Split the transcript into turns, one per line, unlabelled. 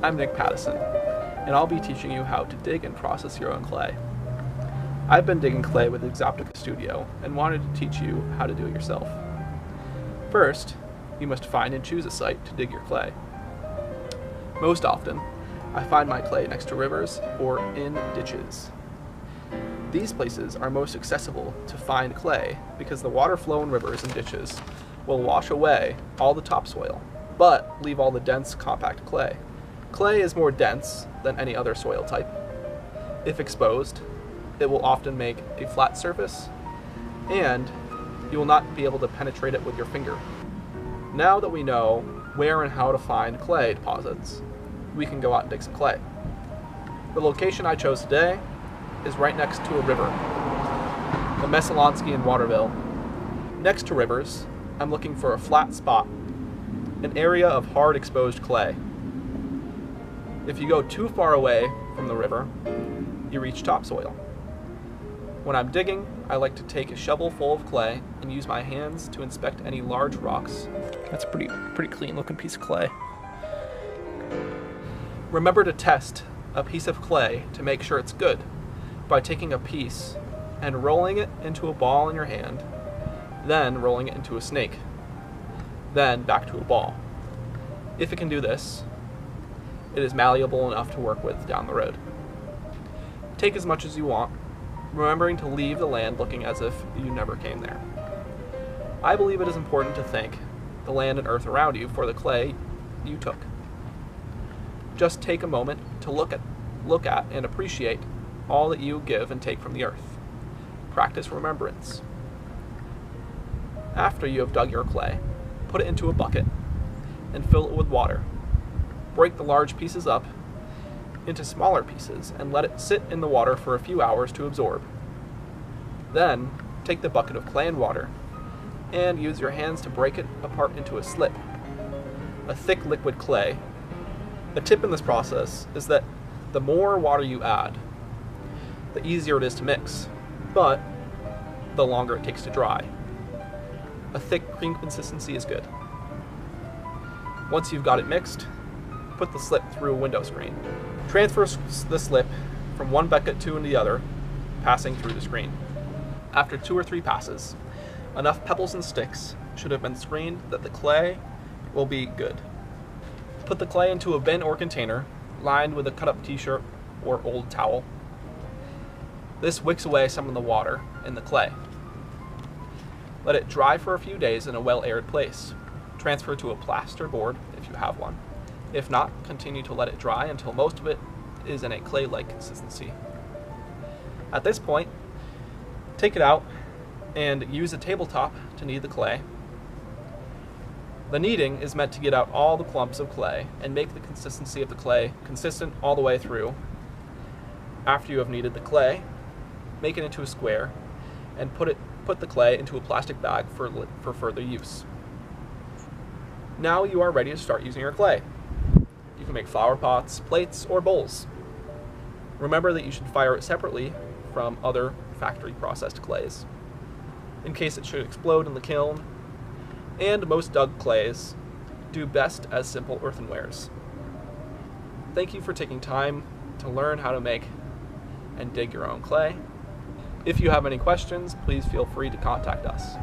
I'm Nick Pattison, and I'll be teaching you how to dig and process your own clay. I've been digging clay with Exoptica Studio and wanted to teach you how to do it yourself. First, you must find and choose a site to dig your clay. Most often, I find my clay next to rivers or in ditches. These places are most accessible to find clay because the water flow in rivers and ditches will wash away all the topsoil, but leave all the dense, compact clay. Clay is more dense than any other soil type. If exposed, it will often make a flat surface, and you will not be able to penetrate it with your finger. Now that we know where and how to find clay deposits, we can go out and dig some clay. The location I chose today is right next to a river, the Messalonskee in Waterville. Next to rivers, I'm looking for a flat spot, an area of hard exposed clay. If you go too far away from the river, you reach topsoil. When I'm digging, I like to take a shovel full of clay and use my hands to inspect any large rocks. That's a pretty clean looking piece of clay. Remember to test a piece of clay to make sure it's good by taking a piece and rolling it into a ball in your hand, then rolling it into a snake, then back to a ball. If it can do this, it is malleable enough to work with down the road. Take as much as you want, remembering to leave the land looking as if you never came there. I believe it is important to thank the land and earth around you for the clay you took. Just take a moment to look at and appreciate all that you give and take from the earth. Practice remembrance. After you have dug your clay, put it into a bucket and fill it with water. Break the large pieces up into smaller pieces and let it sit in the water for a few hours to absorb. Then, take the bucket of clay and water and use your hands to break it apart into a slip, a thick liquid clay. A tip in this process is that the more water you add, the easier it is to mix, but the longer it takes to dry. A thick cream consistency is good. Once you've got it mixed, put the slip through a window screen. Transfer the slip from one bucket to the other, passing through the screen. After 2 or 3 passes, enough pebbles and sticks should have been screened that the clay will be good. Put the clay into a bin or container lined with a cut-up t-shirt or old towel. This wicks away some of the water in the clay. Let it dry for a few days in a well-aired place. Transfer to a plaster board if you have one. If not, continue to let it dry until most of it is in a clay-like consistency. At this point, take it out and use a tabletop to knead the clay. The kneading is meant to get out all the clumps of clay and make the consistency of the clay consistent all the way through. After you have kneaded the clay, make it into a square and put the clay into a plastic bag for further use. Now you are ready to start using your clay. You can make flower pots, plates, or bowls. Remember that you should fire it separately from other factory processed clays, in case it should explode in the kiln, and most dug clays do best as simple earthenwares. Thank you for taking time to learn how to make and dig your own clay. If you have any questions, please feel free to contact us.